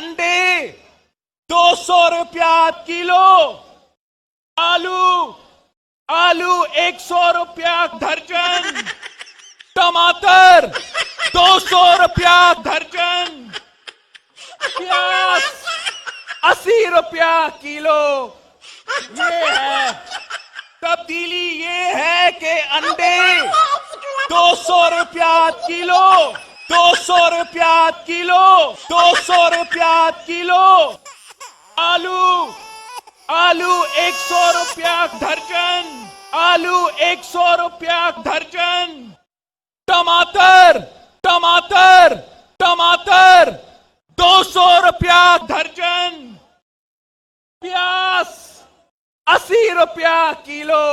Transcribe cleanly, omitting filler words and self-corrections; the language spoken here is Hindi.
अंडे 200 रुपया किलो, आलू 100 रुपया दर्जन, टमाटर 200 रुपया दर्जन, प्याज 80 रुपया किलो। ये है तब्दीली, ये है कि अंडे 200 रुपया किलो, 200 रुपया किलो, 200 रुपया किलो, आलू 100 रुपया दर्जन, आलू 100 रुपया दर्जन, टमाटर 200 रुपया दर्जन, प्याज 80 रुपया किलो।